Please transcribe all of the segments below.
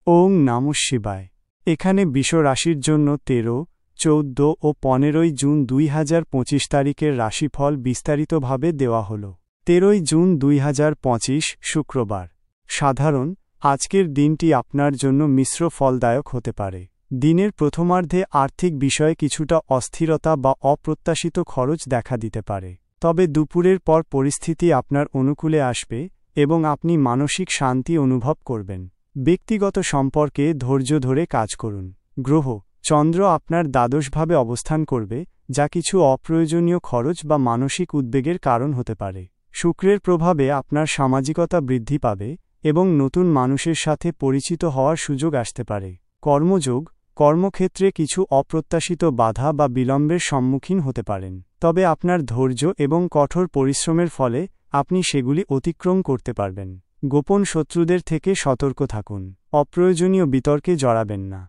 ওং নমঃ শিবায়। এখানে বৃষ রাশির জন্য 13, 14 ও 15 জুন 2025 তারিখের রাশিফল বিস্তারিতভাবে দেওয়া হল। 13 জুন 2025 শুক্রবার। সাধারণ, আজকের দিনটি আপনার জন্য মিশ্র ফলদায়ক হতে পারে। দিনের প্রথমার্ধে আর্থিক বিষয়ে কিছুটা অস্থিরতা বা অপ্রত্যাশিত খরচ দেখা দিতে পারে, তবে দুপুরের পর পরিস্থিতি আপনার অনুকূলে আসবে এবং আপনি মানসিক শান্তি অনুভব করবেন। ব্যক্তিগত সম্পর্কে ধৈর্য ধরে কাজ করুন। গ্রহ চন্দ্র আপনার দ্বাদশভাবে অবস্থান করবে, যা কিছু অপ্রয়োজনীয় খরচ বা মানসিক উদ্বেগের কারণ হতে পারে। শুক্রের প্রভাবে আপনার সামাজিকতা বৃদ্ধি পাবে এবং নতুন মানুষের সাথে পরিচিত হওয়ার সুযোগ আসতে পারে। কর্মযোগ কর্মক্ষেত্রে কিছু অপ্রত্যাশিত বাধা বা বিলম্বের সম্মুখীন হতে পারেন, তবে আপনার ধৈর্য এবং কঠোর পরিশ্রমের ফলে আপনি সেগুলি অতিক্রম করতে পারবেন। গোপন শত্রুদের থেকে সতর্ক থাকুন। অপ্রয়োজনীয় বিতর্কে জড়াবেন না।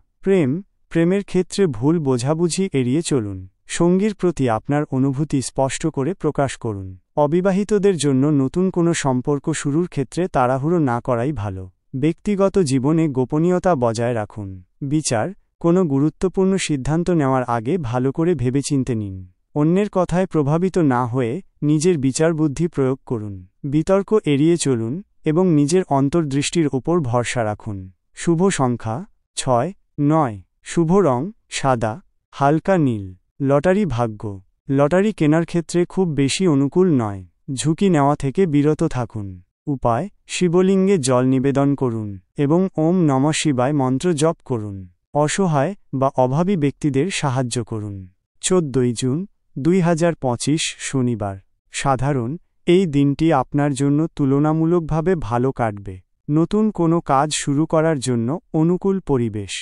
প্রেমের ক্ষেত্রে ভুল বোঝাবুঝি এড়িয়ে চলুন। সঙ্গীর প্রতি আপনার অনুভূতি স্পষ্ট করে প্রকাশ করুন। অবিবাহিতদের জন্য নতুন কোনো সম্পর্ক শুরুর ক্ষেত্রে তাড়াহুড়ো না করাই ভালো। ব্যক্তিগত জীবনে গোপনীয়তা বজায় রাখুন। বিচার কোনো গুরুত্বপূর্ণ সিদ্ধান্ত নেওয়ার আগে ভালো করে ভেবেচিন্তে নিন। অন্যের কথায় প্রভাবিত না হয়ে নিজের বিচারবুদ্ধি প্রয়োগ করুন। বিতর্ক এড়িয়ে চলুন এবং নিজের অন্তর্দৃষ্টির ওপর ভরসা রাখুন। শুভ সংখ্যা 6, 9। শুভ রং সাদা, হালকা নীল। লটারি ভাগ্য লটারি কেনার ক্ষেত্রে খুব বেশি অনুকূল নয়। ঝুঁকি নেওয়া থেকে বিরত থাকুন। উপায় শিবলিঙ্গে জল নিবেদন করুন এবং ওম নমঃ শিবায় মন্ত্র জপ করুন। অসহায় বা অভাবী ব্যক্তিদের সাহায্য করুন। 14 জুন 2025 শনিবার। সাধারণ, এই দিনটি আপনার জন্য তুলনামূলকভাবে ভালো কাটবে। নতুন কোনো কাজ শুরু করার জন্য অনুকূল পরিবেশ।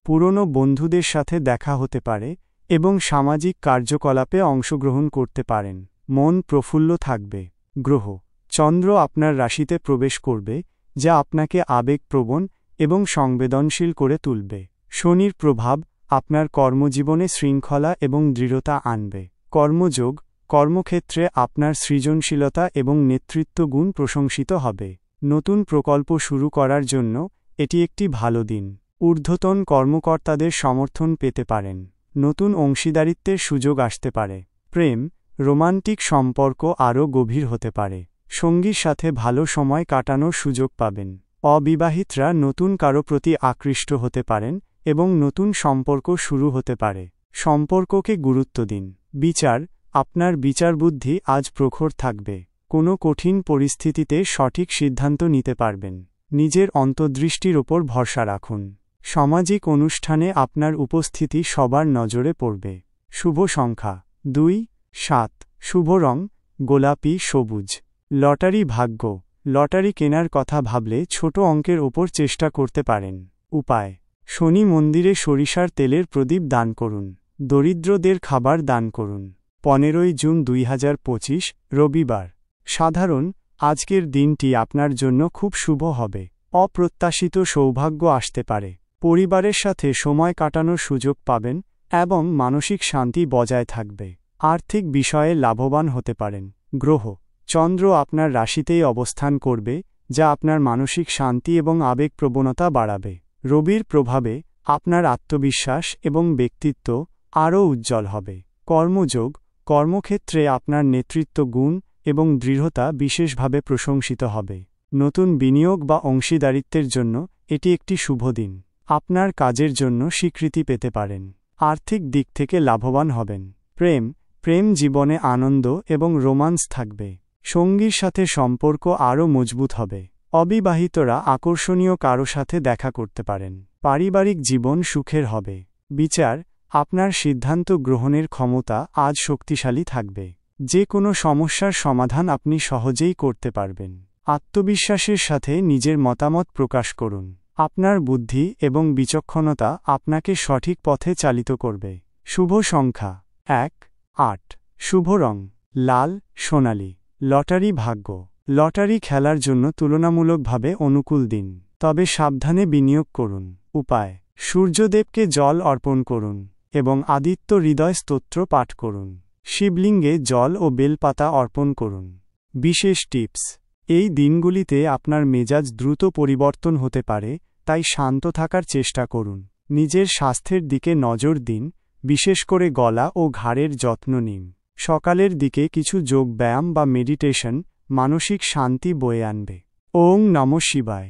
পুরনো বন্ধুদের সাথে দেখা হতে পারে এবং সামাজিক কার্যকলাপে অংশগ্রহণ করতে পারেন। মন প্রফুল্ল থাকবে। গ্রহ চন্দ্র আপনার রাশিতে প্রবেশ করবে, যা আপনাকে আবেগপ্রবণ এবং সংবেদনশীল করে তুলবে। শনির প্রভাব আপনার কর্মজীবনে শৃঙ্খলা এবং দৃঢ়তা আনবে। কর্মযোগ কর্মক্ষেত্রে আপনার সৃজনশীলতা এবং নেতৃত্ব গুণ প্রশংসিত হবে। নতুন প্রকল্প শুরু করার জন্য এটি একটি ভালো দিন। ঊর্ধ্বতন কর্মকর্তাদের সমর্থন পেতে পারেন। নতুন অংশীদারিত্বের সুযোগ আসতে পারে। রোমান্টিক সম্পর্ক আরও গভীর হতে পারে। সঙ্গীর সাথে ভালো সময় কাটানোর সুযোগ পাবেন। অবিবাহিতরা নতুন কারো প্রতি আকৃষ্ট হতে পারেন এবং নতুন সম্পর্ক শুরু হতে পারে। সম্পর্ককে গুরুত্ব দিন। বিচার আপনার বিচারবুদ্ধি আজ প্রখর থাকবে। কোনো কঠিন পরিস্থিতিতে সঠিক সিদ্ধান্ত নিতে পারবেন। নিজের অন্তর্দৃষ্টির ওপর ভরসা রাখুন। সামাজিক অনুষ্ঠানে আপনার উপস্থিতি সবার নজরে পড়বে। শুভ সংখ্যা 2, 7। শুভ রং গোলাপি সবুজ। লটারি ভাগ্য লটারি কেনার কথা ভাবলে ছোট অঙ্কের ওপর চেষ্টা করতে পারেন। উপায় শনি মন্দিরে সরিষার তেলের প্রদীপ দান করুন। দরিদ্রদের খাবার দান করুন। 15 জুন 2025 রবিবার। সাধারণ, আজকের দিনটি আপনার জন্য খুব শুভ হবে। অপ্রত্যাশিত সৌভাগ্য আসতে পারে। পরিবারের সাথে সময় কাটানোর সুযোগ পাবেন এবং মানসিক শান্তি বজায় থাকবে। আর্থিক বিষয়ে লাভবান হতে পারেন। গ্রহ চন্দ্র আপনার রাশিতেই অবস্থান করবে, যা আপনার মানসিক শান্তি এবং আবেগপ্রবণতা বাড়াবে। রবির প্রভাবে আপনার আত্মবিশ্বাস এবং ব্যক্তিত্ব আরও উজ্জ্বল হবে। কর্মযোগ কর্মক্ষেত্রে আপনার নেতৃত্ব গুণ এবং দৃঢ়তা বিশেষভাবে প্রশংসিত হবে। নতুন বিনিয়োগ বা অংশীদারিত্বের জন্য এটি একটি শুভ দিন। আপনার কাজের জন্য স্বীকৃতি পেতে পারেন। আর্থিক দিক থেকে লাভবান হবেন। প্রেম জীবনে আনন্দ এবং রোমান্স থাকবে। সঙ্গীর সাথে সম্পর্ক আরও মজবুত হবে। অবিবাহিতরা আকর্ষণীয় কারো সাথে দেখা করতে পারেন। পারিবারিক জীবন সুখের হবে। বিচার আপনার সিদ্ধান্ত গ্রহণের ক্ষমতা আজ শক্তিশালী থাকবে। যে কোনো সমস্যার সমাধান আপনি সহজেই করতে পারবেন। আত্মবিশ্বাসের সাথে নিজের মতামত প্রকাশ করুন। আপনার বুদ্ধি এবং বিচক্ষণতা আপনাকে সঠিক পথে চালিত করবে। শুভ সংখ্যা 1, 8। শুভ রং লাল সোনালী। লটারি ভাগ্য লটারি খেলার জন্য তুলনামূলকভাবে অনুকূল দিন, তবে সাবধানে বিনিয়োগ করুন। উপায় সূর্যদেবকে জল অর্পণ করুন এবং আদিত্য হৃদয় স্তোত্র পাঠ করুন। শিবলিঙ্গে জল ও বেলপাতা অর্পণ করুন। বিশেষ টিপস এই দিনগুলিতে আপনার মেজাজ দ্রুত পরিবর্তন হতে পারে, তাই শান্ত থাকার চেষ্টা করুন। নিজের স্বাস্থ্যের দিকে নজর দিন, বিশেষ করে গলা ও ঘাড়ের যত্ন নিন। সকালের দিকে কিছু যোগ ব্যায়াম বা মেডিটেশন মানসিক শান্তি বয়ে আনবে। ওং নমঃ শিবায়।